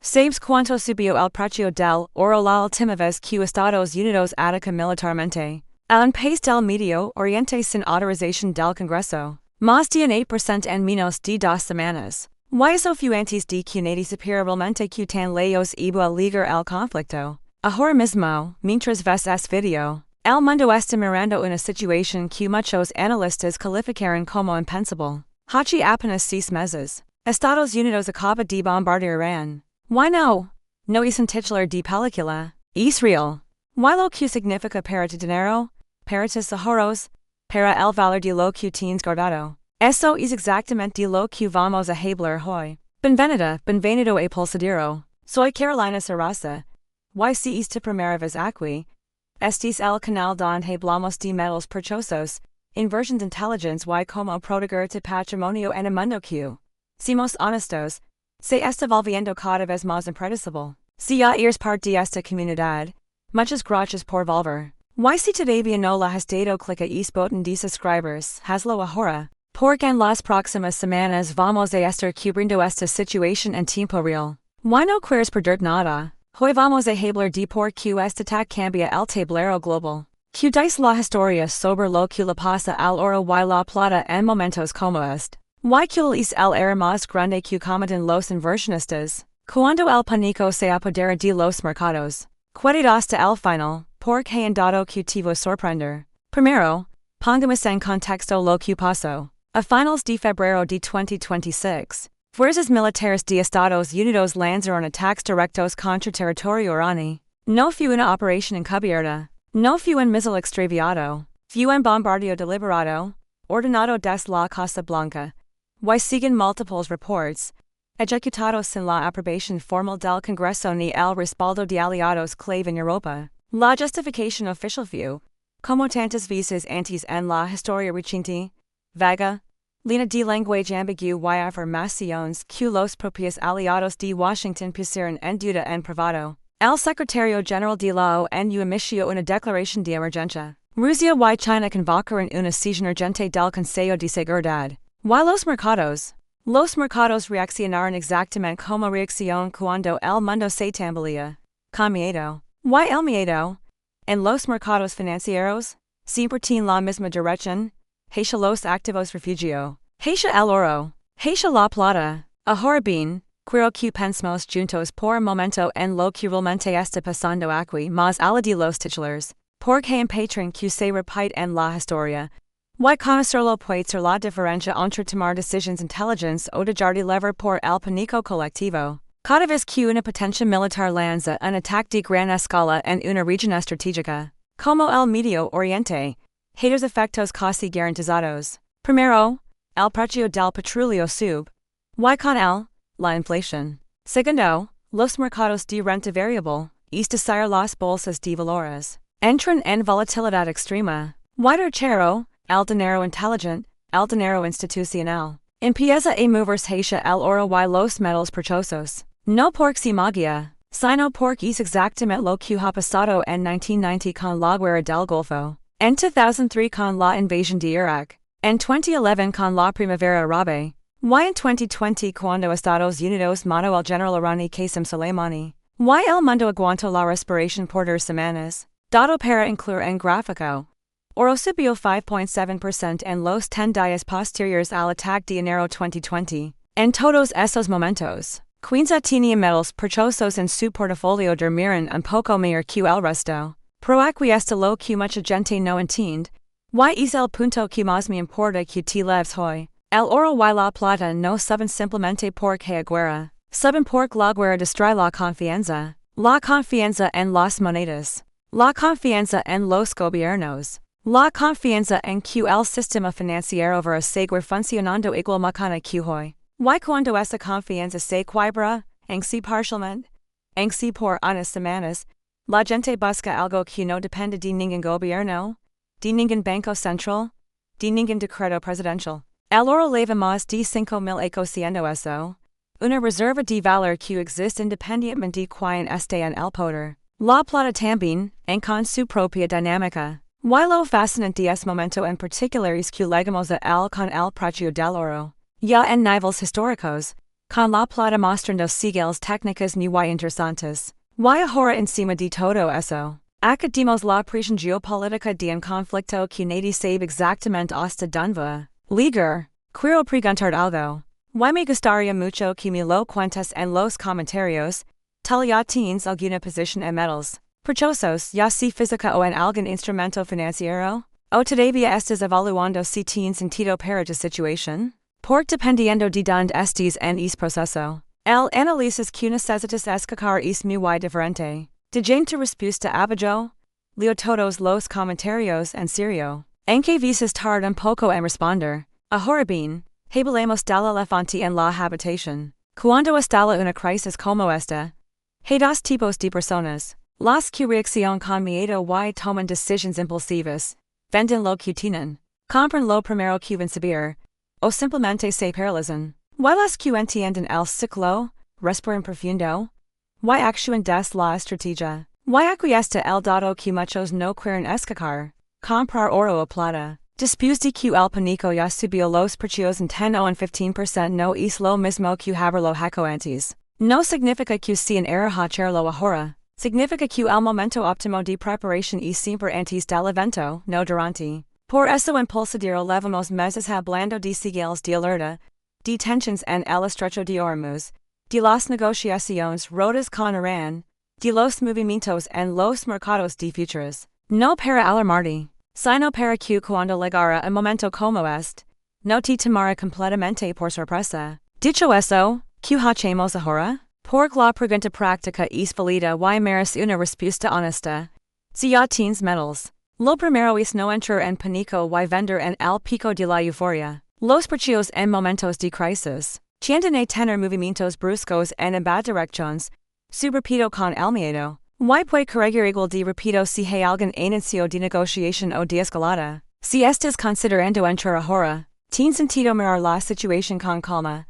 Sabes cuanto subió el precio del oro la última vez que Estados Unidos ataca militarmente al país del Medio Oriente sin autorización del Congreso. Más de un 8% en menos de 2 semanas. Y eso fue antes de que nadie supiera realmente que tan lejos iba a llegar el conflicto. Ahora mismo, mientras ves este video, el mundo está mirando una situación que muchos analistas calificaron como impensable. Hace apenas 6 meses, Estados Unidos acaba de bombardear Irán. Why no? No es un titular de película. Es real. Y lo que significa para tu dinero, para tus ahorros, para el valor de lo que tienes guardado. Eso es exactamente lo que vamos a hablar hoy. Bienvenido a Pulso. Soy Carolina Sarassa. Y si es tu primera vez aquí, este es el canal donde hablamos de metals preciosos, inversiones inteligentes y como proteger tu patrimonio en el mundo que, seamos honestos, se está volviendo cada vez más impredecible. Si ya eres parte de esta comunidad, muchas gracias por volver. Y si todavía no lo has dado clic a ese botón de subscribers, hazlo ahora, porque en las próximas semanas vamos a estar cubriendo esta situación en tiempo real. Y no quieres perder nada. Hoy vamos a hablar de por qué este ataque cambia el tablero global. Que dice la historia sobre lo que le pasa al oro y la plata en momentos como este. Y que es el error más grande que cometen los inversionistas. Cuando el pánico se apodera de los mercados. Quedad hasta el final, porque en dado que te va a sorprender. Primero, pongamos en contexto lo que pasó. A finales de febrero de 2026. Fuerzas militares de Estados Unidos lanzaron ataques directos contra territorio iraní. No fue una operación encubierta. No fue un misil extraviado. Fue un bombardeo deliberado, ordenado desde la Casa Blanca. Y siguen múltiples reports, ejecutados sin la aprobación formal del Congreso ni el respaldo de aliados clave en Europa. La justificación oficial fue, como tantas veces antes en la historia reciente, vaga, llena de lenguaje ambiguo y afirmaciones que los propios aliados de Washington pusieron en duda en privado. El secretario general de la ONU emitió una declaración de emergencia. Rusia y China convocaron una sesión urgente del Consejo de Seguridad. Y los mercados reaccionaron exactamente como reacción cuando el mundo se tambalea. Con miedo. Y el miedo, en los mercados financieros, siempre tiene la misma dirección. Hacia los activos refugio. Hacia el oro. Hacia la plata. Ahora bien, quiero que pensemos juntos por un momento en lo que realmente está pasando aquí más allá de los titulares. Porque un patrón que se repite en la historia. Y conocerlo puede ser la diferencia entre tomar decisiones inteligentes o dejar de levar por el pánico colectivo. Cada vez que una potencia militar lanza un ataque de gran escala en una región estratégica, como el Medio Oriente, hay dos efectos casi garantizados. Primero, el precio del petróleo sube. Y con él, la inflación. Segundo, los mercados de renta variable, es decir las bolsas de valores, entran en volatilidad extrema. Y tercero, el dinero inteligente, el dinero institucional, empieza a moverse hacia el oro y los metals preciosos. No porque sea magia, sino porque es exactamente lo que ha pasado en 1990 con la Guerra del Golfo, en 2003 con la invasión de Irak, en 2011 con la Primavera Árabe, y en 2020 cuando Estados Unidos mató al general iraní Qasem Soleimani. Y el mundo aguantó la respiración por 2 semanas, dado para incluir en gráfico. Oro subió 5.7% en los 10 días posteriores al ataque de enero 2020. En todos esos momentos, Quinza tenía metals preciosos en su portafolio dormieron un poco mejor que el resto. Pero aquí está lo que mucha gente no entiende. Y es el punto que más me importa que te leves hoy. El oro y la plata no suben simplemente porque hay guerra. Suben porque la guerra destruye la confianza. La confianza en las monedas. La confianza en los gobiernos. La confianza en que el sistema financiero va a seguir funcionando igual mañana que hoy. Y cuando esa confianza se quiebra, en sí parcialmente, en sí por unas semanas, la gente busca algo que no depende de ningún gobierno, de ningún banco central, de ningún decreto presidencial. El oro leva más de 5,000 años siendo eso, una reserva de valor que existe independientemente de quien esté en el poder. La plata también, en con su propia dinámica. Y lo fascinante de ese momento en particular es que llegamos a él con el precio del oro. Ya en niveles históricos, con la plata mostrando seagulls técnicas muy interesantes. Y ahora encima de todo eso, academos la presión geopolítica de un conflicto que nadie sabe exactamente hasta dónde va. Liger, quiero preguntar algo. Y me gustaría mucho que me lo cuentes en los comentarios. Tal ya tienes alguna posición en metals, preciosos, ya sea física o en algún instrumento financiero? O todavía estás evaluando si tiene sentido para tu situación? Por dependiendo de donde estés en ese proceso, el análisis que necesitas escoger es muy diferente. De tu respuesta abajo, leo todos los comentarios en serio. Aunque veces tarde un poco en responder. Ahora bien, hablemos del elefante en la habitación. Cuando estalla una crisis como esta, hay dos tipos de personas. Las que reaccionan con miedo y toman decisiones impulsivas. Venden lo que tienen. Compran lo primero que ven subir. O simplemente se paralizan. Y las que entienden el ciclo, respiran profundo. Y actúan des la estrategia. Y acquiesce el dado que muchos no quieren escoger. Comprar oro o plata. Después de que el pánico ya subió los precios en 10 o en 15% no es lo mismo que haberlo hecho antes. No significa que sean error hacerlo ahora. Significa que el momento óptimo de preparación es siempre antes del evento, no durante. Por eso en Pulso llevamos meses hablando de señales de alerta, de tensions en el estrecho de Hormuz, de las negociaciones rotas con Irán, de los movimientos en los mercados de futuros. No para alarmarte, sino para que cuando llegara un momento como este, no te tomara completamente por sorpresa. Dicho eso, ¿qué hacemos ahora? Por la pregunta práctica es válida y merece una respuesta honesta. Si ya tienes metals. Lo primero es no entrar en pánico y vender en el pico de la euforia. Los precios en momentos de crisis tienden a tener movimientos bruscos en ambas direcciones, su rápido con el miedo. Y puede corregir igual de rápido si hay algún anuncio de negociación o de escalada. Si estás considerando entrar ahora, tiene sentido mirar la situación con calma.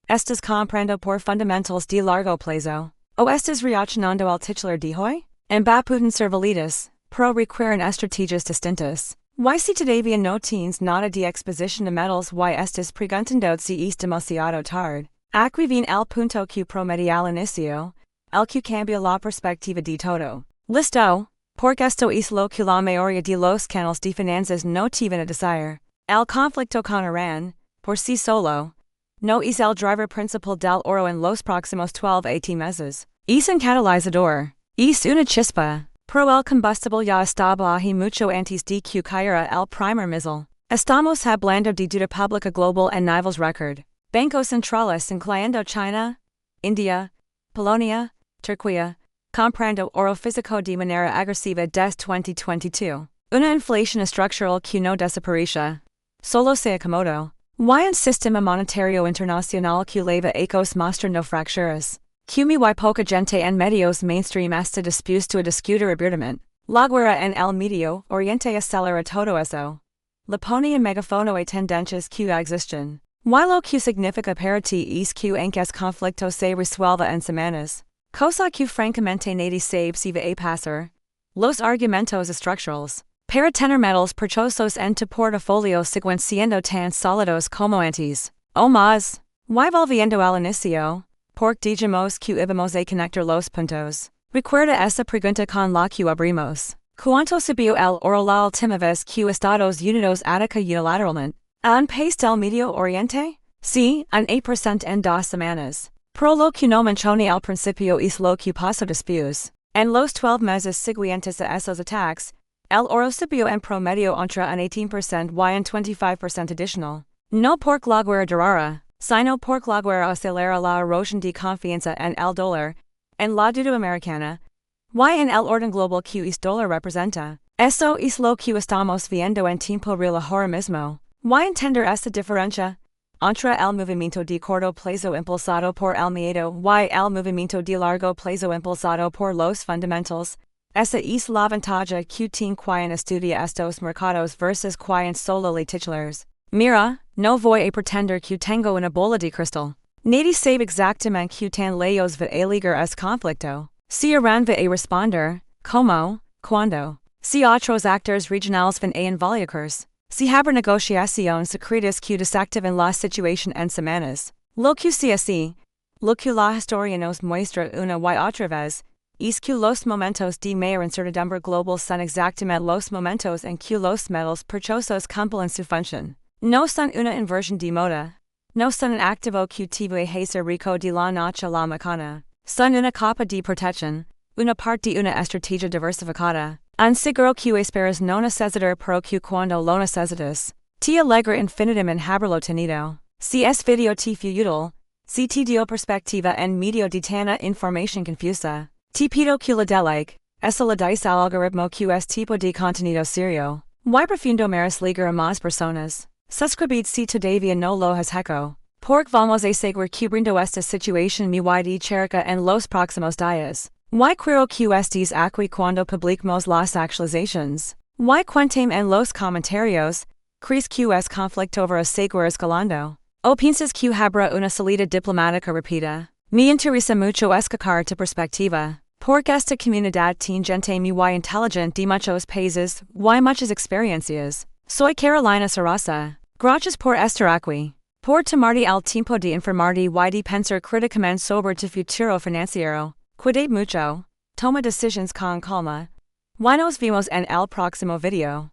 ¿Estás comprando por fundamentals de largo plazo? ¿O estás reaccionando al titular de hoy? Ambas pueden ser válidas, pero requieren estrategias distintas. Y si todavía no tienes nada de exposición de metals y estás preguntando si es demasiado tarde, aquí viene el punto que prometí al inicio, el que cambia la perspectiva de todo. Listo, porque esto es lo que la mayoría de los canales de finanzas no te van a decir. El conflicto con Irán, por sí solo, no es el driver principal del oro en los próximos 12 a 18 meses. Es un catalizador. Es una chispa. Pero el combustible ya estaba ahí mucho antes de que cayera el primer missile. Estamos hablando de deuda pública global en niveles record. Bancos centrales incluyendo China, India, Polonia, Turquía, comprando oro físico de manera agresiva desde 2022. Una inflación estructural que no desaparece. Solo se acomodó. Y un sistema monetario internacional que leva ecos mostrando fracturas. Que muy poca gente en medios mainstream está dispuesto a discutir abiertamente. La guerra en el Medio Oriente acelera todo eso. Le pone en megafono a tendencias que existen. Y lo que significa para ti es que en que conflicto se resuelva en semanas. Cosa que francamente nadie sabe si va a pasar. Los argumentos estructurales. Para tener metals preciosos en tu portafolio siguen siendo tan sólidos como antes. O más. Y volviendo al inicio, porque dijimos que íbamos a conectar los puntos. Recuerda esa pregunta con la que abrimos. ¿Cuánto subió el oro la última vez que Estados Unidos atacó unilateralmente? ¿A un país del Medio Oriente? Sí, un 8% en 2 semanas. Pero lo que no mencioné al principio es lo que pasó después. En los 12 meses siguientes a esos ataques, el oro subió en promedio entre un 18% y un 25% adicional. No porque la guerra durara, sino porque la guerra acelera la erosión de confianza en el dólar, en la deuda americana, y en el orden global que es dólar representa. Eso es lo que estamos viendo en tiempo real ahora mismo. Y entender esa diferencia entre el movimiento de corto plazo impulsado por el miedo y el movimiento de largo plazo impulsado por los fundamentals. Esa es la ventaja que tiene quien estudia estos mercados versus quien solo lee titulares. Mira, no voy a pretender que tengo una bola de cristal. Nadie sabe exactamente que tan lejos va a llegar ese conflicto. Si Irán va a responder, ¿cómo, cuándo? Si otros actores regionales van a involucrarse. Si habrá negociaciones secretas que desactiven la situación en semanas. Lo que sea así, Lo que la historia nos muestra una y otra vez, es que los momentos de mayor incertidumbre global son exactamente los momentos en que los metals preciosos cumplen su función. No son una inversión de moda. No son un activo que te va a hacer rico de la noche a la mañana. Son una capa de protección, una parte de una estrategia diversificada. Un seguro que esperas no necesitar pero que cuando lo necesitas, te alegra infinitamente haberlo tenido. Si es video te fue útil, si te dio perspectiva en medio de tanta información confusa, te pido que la delegue, eso le dice al algoritmo que es tipo de contenido serio. Y profundo meras llegar a más personas. Suscribid si todavía no lo has hecho. Porque vamos a seguir cubriendo esta situación muy de cerca en los próximos días. Y quiero que estés aquí cuando publiquemos las actualizaciones. Y cuéntame en los comentarios, ¿crees que es conflicto over a seguir escalando? ¿O piensas que habrá una salida diplomática rápida? Me interesa mucho escuchar tu perspectiva. Porque esta comunidad tiene gente muy inteligente de muchos países y muchas experiencias. Soy Carolina Sarassa. Gracias por estar aquí. Por tomarte el tiempo de informarte y de pensar críticamente sobre tu futuro financiero. Cuídate mucho. Toma decisiones con calma. Y nos vemos en el próximo video.